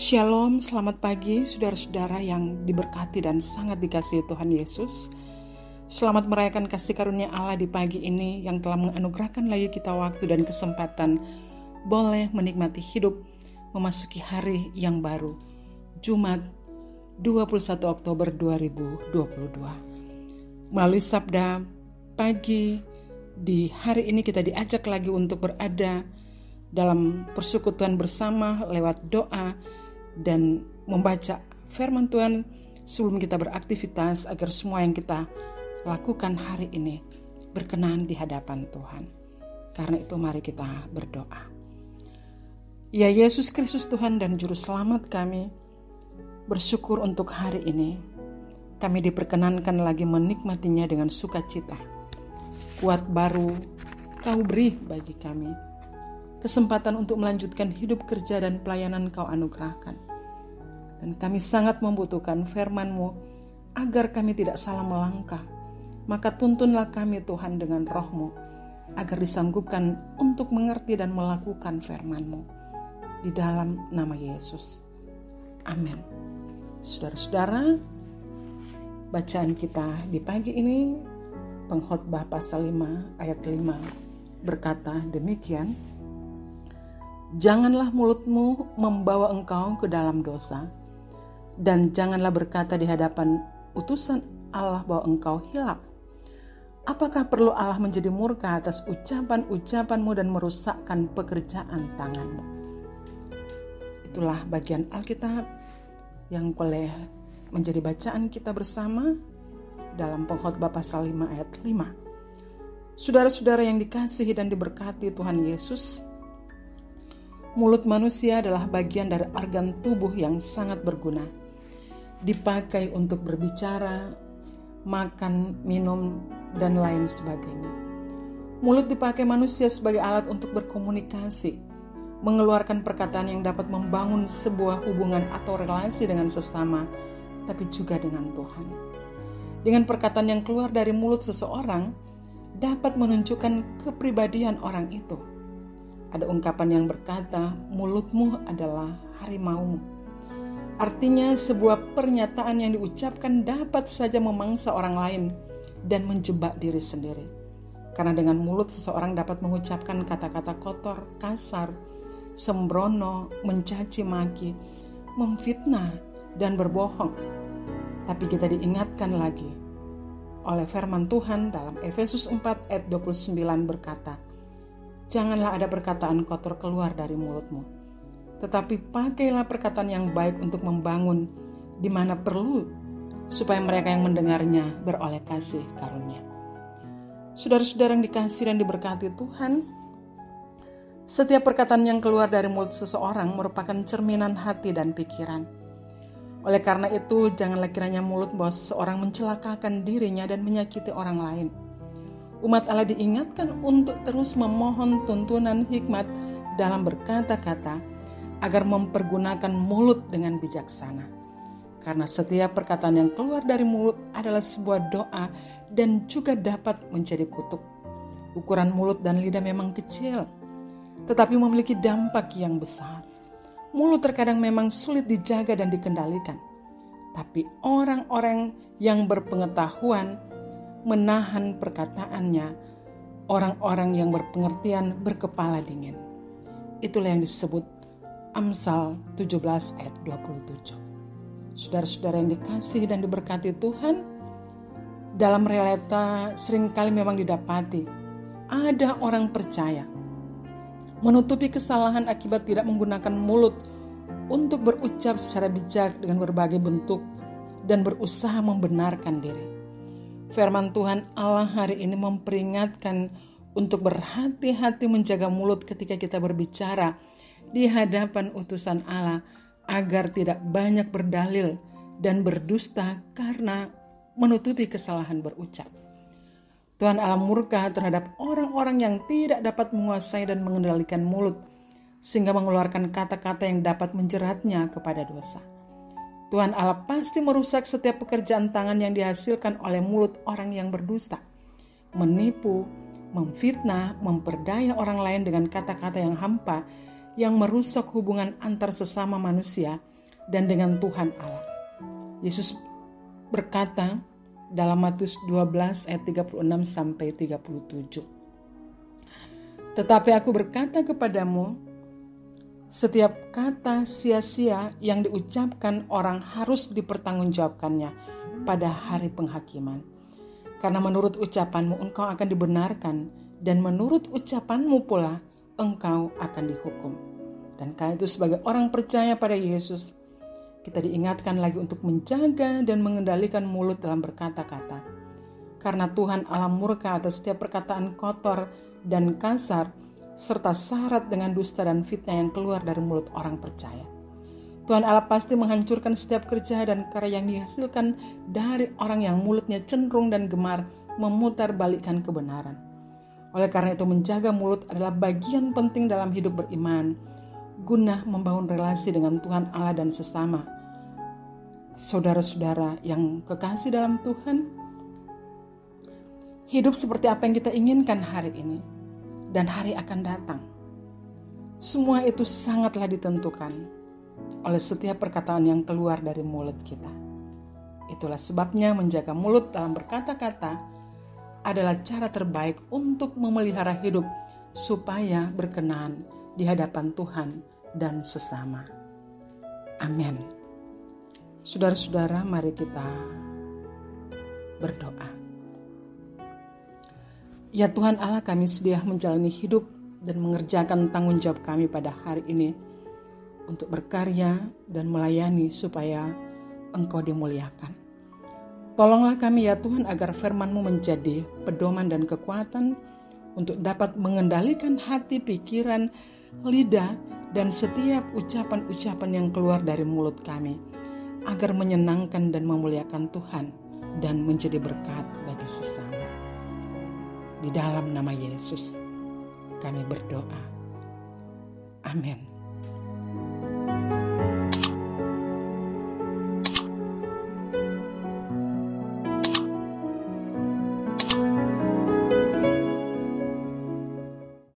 Shalom, selamat pagi saudara-saudara yang diberkati dan sangat dikasihi Tuhan Yesus. Selamat merayakan kasih karunia Allah di pagi ini yang telah menganugerahkan lagi kita waktu dan kesempatan boleh menikmati hidup memasuki hari yang baru, Jumat 21 Oktober 2022. Melalui sabda pagi di hari ini kita diajak lagi untuk berada dalam persekutuan bersama lewat doa dan membaca firman Tuhan sebelum kita beraktivitas agar semua yang kita lakukan hari ini berkenan di hadapan Tuhan. Karena itu mari kita berdoa. Ya Yesus Kristus Tuhan dan Juru Selamat kami, bersyukur untuk hari ini. Kami diperkenankan lagi menikmatinya dengan sukacita. Kuat baru Kau beri bagi kami. Kesempatan untuk melanjutkan hidup kerja dan pelayanan Kau anugerahkan. Dan kami sangat membutuhkan firman-Mu agar kami tidak salah melangkah. Maka tuntunlah kami Tuhan dengan Roh-Mu agar disanggupkan untuk mengerti dan melakukan firman-Mu. Di dalam nama Yesus. Amin. Saudara-saudara, bacaan kita di pagi ini Pengkhotbah pasal 5 ayat 5 berkata demikian. Janganlah mulutmu membawa engkau ke dalam dosa, dan janganlah berkata di hadapan utusan Allah bahwa engkau hilaf. Apakah perlu Allah menjadi murka atas ucapan-ucapanmu dan merusakkan pekerjaan tanganmu? Itulah bagian Alkitab yang boleh menjadi bacaan kita bersama dalam Pengkhotbah pasal 5 ayat 5. Saudara-saudara yang dikasihi dan diberkati Tuhan Yesus, mulut manusia adalah bagian dari organ tubuh yang sangat berguna. Dipakai untuk berbicara, makan, minum, dan lain sebagainya. Mulut dipakai manusia sebagai alat untuk berkomunikasi, mengeluarkan perkataan yang dapat membangun sebuah hubungan atau relasi dengan sesama, tapi juga dengan Tuhan. Dengan perkataan yang keluar dari mulut seseorang, dapat menunjukkan kepribadian orang itu. Ada ungkapan yang berkata, mulutmu adalah harimaumu. Artinya sebuah pernyataan yang diucapkan dapat saja memangsa orang lain dan menjebak diri sendiri. Karena dengan mulut seseorang dapat mengucapkan kata-kata kotor, kasar, sembrono, mencaci maki, memfitnah, dan berbohong. Tapi kita diingatkan lagi oleh firman Tuhan dalam Efesus 4 ayat 29 berkata, janganlah ada perkataan kotor keluar dari mulutmu, tetapi pakailah perkataan yang baik untuk membangun di mana perlu, supaya mereka yang mendengarnya beroleh kasih karunia. Saudara-saudara yang dikasihi dan diberkati Tuhan, setiap perkataan yang keluar dari mulut seseorang merupakan cerminan hati dan pikiran. Oleh karena itu, janganlah kiranya mulut bahwa seseorang mencelakakan dirinya dan menyakiti orang lain. Umat Allah diingatkan untuk terus memohon tuntunan hikmat dalam berkata-kata agar mempergunakan mulut dengan bijaksana. Karena setiap perkataan yang keluar dari mulut adalah sebuah doa dan juga dapat menjadi kutuk. Ukuran mulut dan lidah memang kecil, tetapi memiliki dampak yang besar. Mulut terkadang memang sulit dijaga dan dikendalikan. Tapi orang-orang yang berpengetahuan menahan perkataannya, orang-orang yang berpengertian berkepala dingin. Itulah yang disebut Amsal 17 ayat 27. Saudara-saudara yang dikasihi dan diberkati Tuhan, dalam realita seringkali memang didapati ada orang percaya menutupi kesalahan akibat tidak menggunakan mulut untuk berucap secara bijak dengan berbagai bentuk dan berusaha membenarkan diri. Firman Tuhan Allah hari ini memperingatkan untuk berhati-hati menjaga mulut ketika kita berbicara di hadapan utusan Allah agar tidak banyak berdalil dan berdusta karena menutupi kesalahan berucap. Tuhan Allah murka terhadap orang-orang yang tidak dapat menguasai dan mengendalikan mulut sehingga mengeluarkan kata-kata yang dapat menjeratnya kepada dosa. Tuhan Allah pasti merusak setiap pekerjaan tangan yang dihasilkan oleh mulut orang yang berdusta, menipu, memfitnah, memperdaya orang lain dengan kata-kata yang hampa, yang merusak hubungan antar sesama manusia dan dengan Tuhan Allah. Yesus berkata dalam Matius 12 ayat 36 sampai 37. Tetapi aku berkata kepadamu, setiap kata sia-sia yang diucapkan orang harus dipertanggungjawabkannya pada hari penghakiman. Karena menurut ucapanmu engkau akan dibenarkan, dan menurut ucapanmu pula engkau akan dihukum. Dan karena itu sebagai orang percaya pada Yesus, kita diingatkan lagi untuk menjaga dan mengendalikan mulut dalam berkata-kata. Karena Tuhan Allah murka atas setiap perkataan kotor dan kasar, serta syarat dengan dusta dan fitnah yang keluar dari mulut orang percaya. Tuhan Allah pasti menghancurkan setiap kerja dan karya yang dihasilkan dari orang yang mulutnya cenderung dan gemar memutarbalikkan kebenaran. Oleh karena itu menjaga mulut adalah bagian penting dalam hidup beriman, guna membangun relasi dengan Tuhan Allah dan sesama. Saudara-saudara yang kekasih dalam Tuhan, hidup seperti apa yang kita inginkan hari ini dan hari akan datang. Semua itu sangatlah ditentukan oleh setiap perkataan yang keluar dari mulut kita. Itulah sebabnya menjaga mulut dalam berkata-kata adalah cara terbaik untuk memelihara hidup supaya berkenan di hadapan Tuhan dan sesama. Amin. Saudara-saudara, mari kita berdoa. Ya Tuhan Allah, kami sedia menjalani hidup dan mengerjakan tanggung jawab kami pada hari ini untuk berkarya dan melayani supaya Engkau dimuliakan. Tolonglah kami ya Tuhan agar firman-Mu menjadi pedoman dan kekuatan untuk dapat mengendalikan hati, pikiran, lidah, dan setiap ucapan-ucapan yang keluar dari mulut kami agar menyenangkan dan memuliakan Tuhan dan menjadi berkat bagi sesama. Di dalam nama Yesus kami berdoa. Amin.